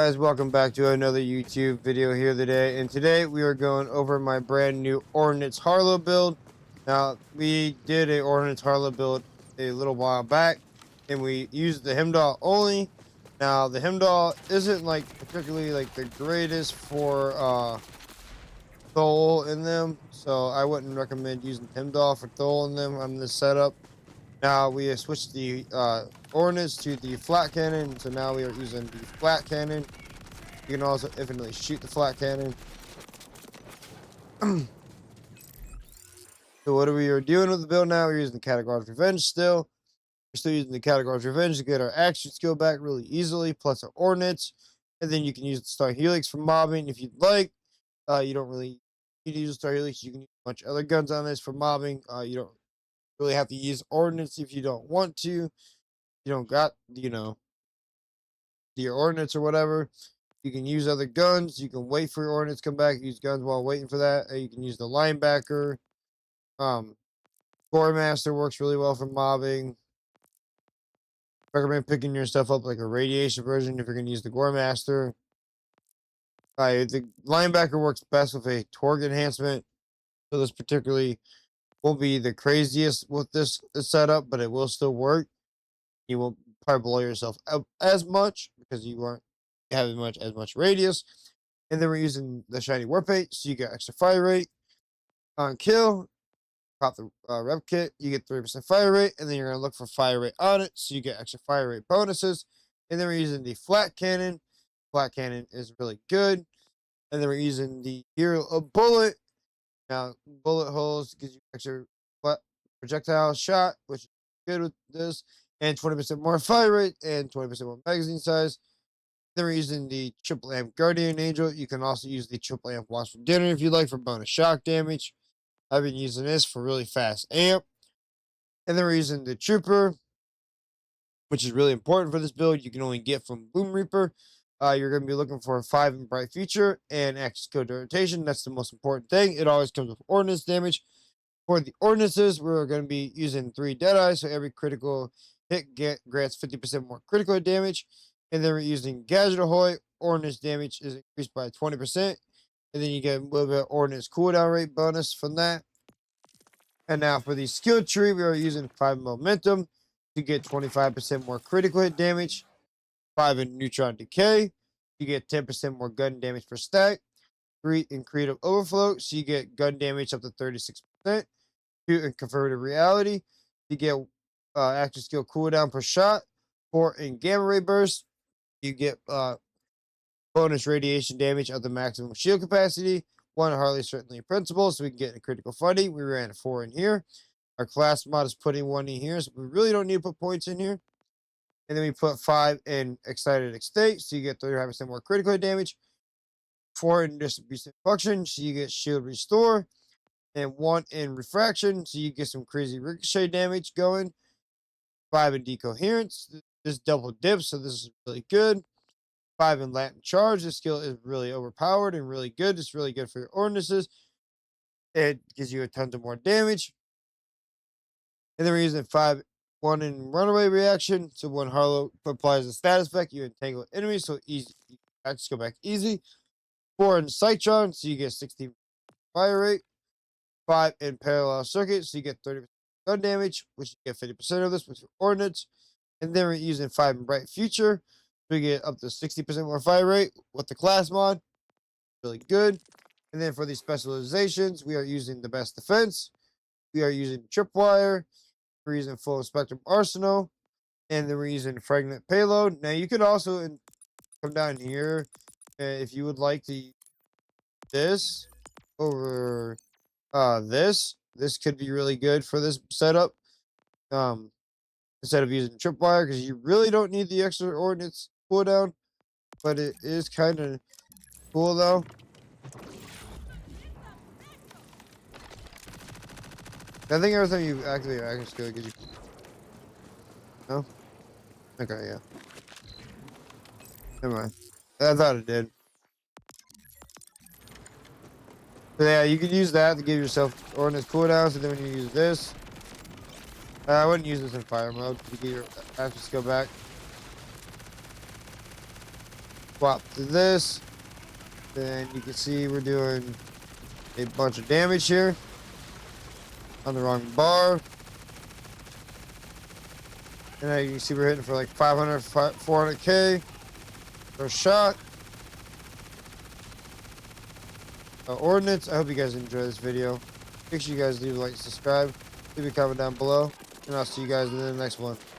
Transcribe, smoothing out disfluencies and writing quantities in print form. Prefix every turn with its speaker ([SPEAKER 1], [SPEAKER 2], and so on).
[SPEAKER 1] guys, welcome back to another YouTube video here today. And today we are going over my brand new Ordance Harlowe build. Now, we did a Ordance Harlowe build a little while back, and we used the Himdall only. Now, the Himdall isn't like particularly like the greatest for Thole in them, so I wouldn't recommend using Himdall for Thole in them on this setup. Now we have switched the ordnance to the flat cannon, so now we are using the flat cannon. You can also infinitely shoot the flat cannon. So what are we doing with the build now? We're using the Category's Revenge still. We're still using the Category's Revenge to get our action skill back really easily, plus our ordnance. And then you can use the Star Helix for mobbing if you'd like. You don't really need to use the Star Helix. You can use a bunch of other guns on this for mobbing. You don't really have to use ordnance if you don't want to. You don't got, your ordnance or whatever. You can use other guns. You can wait for your ordnance to come back. Use guns while waiting for that. You can use the linebacker. Master works really well for mobbing. Recommend picking your stuff up like a radiation version if you're going to use the Master. The linebacker works best with a torque enhancement. So this particularly won't be the craziest with this setup, but it will still work. You won't probably blow yourself up as much because you aren't having as much radius. And then we're using the shiny warp paint, so you get extra fire rate on kill. Pop the rev kit, you get 3% fire rate, and then you're gonna look for fire rate on it, so you get extra fire rate bonuses. And then we're using the flat cannon. Flat cannon is really good. And then we're using the hero bullet. Now bullet holes gives you extra flat projectile shot, which is good with this, and 20% more fire rate and 20% more magazine size. Then we're using the Triple Amp Guardian Angel. You can also use the Triple Amp Watch for Dinner if you like for bonus shock damage. I've been using this for really fast amp. And then we're using the Trooper, which is really important for this build. You can only get from Boom Reaper. You're going to be looking for a 5 in Bright Future and Action Skill Rotation. That's the most important thing. It always comes with ordnance damage. For the ordinances, we're going to be using 3 Deadeye, so every critical hit grants 50% more critical damage. And then we're using Gadget Ahoy. Ordnance damage is increased by 20%. And then you get a little bit of ordnance cooldown rate bonus from that. And now for the skill tree, we are using 5 momentum to get 25% more critical hit damage. 5 in neutron decay. You get 10% more gun damage per stack. 3 in creative overflow, so you get gun damage up to 36%. 2 in converted reality, you get action skill cooldown per shot. 4 in gamma ray burst, you get bonus radiation damage of the maximum shield capacity. 1 Harley certainly a principle, so we can get a critical funding. We ran a 4 in here. Our class mod is putting 1 in here, so we really don't need to put points in here. And then we put 5 in excited state, so you get 35% more critical damage. 4 in distribution function, so you get shield restore. And 1 in refraction, so you get some crazy ricochet damage going. 5 in decoherence, this double dip, so this is really good. 5 in Latin charge, this skill is really overpowered and really good. It's really good for your ordinances. It gives you a ton of more damage. And then we're using 1 in runaway reaction, so when Harlowe applies a status effect, you entangle enemies, so easy, you can just go back easy. 4 in Citron, so you get 16 fire rate. 5 in parallel circuit, so you get 30% gun damage, which you get 50% of this with your ordnance. And then we're using 5 in bright future, so we get up to 60% more fire rate with the class mod. Really good. And then for the specializations, we are using the best defense. We are using tripwire. We're using full spectrum arsenal. And then we're using fragment payload. Now you could also come down here if you would like to use this over this could be really good for this setup. Instead of using tripwire, because you really don't need the extra ordnance cooldown, but it is kind of cool though. I think every time you activate your action skill, it gives you. No. Okay, yeah. Never mind. I thought it did. So yeah, you could use that to give yourself ordnance cooldowns, and then when you use this, I wouldn't use this in fire mode to get your action skill back. swap to this. Then you can see we're doing a bunch of damage here on the wrong bar. And now you can see we're hitting for like 500, 400k per shot. Ordnance. I hope you guys enjoy this video. Make sure you guys leave a like, subscribe, leave a comment down below, and I'll see you guys in the next one.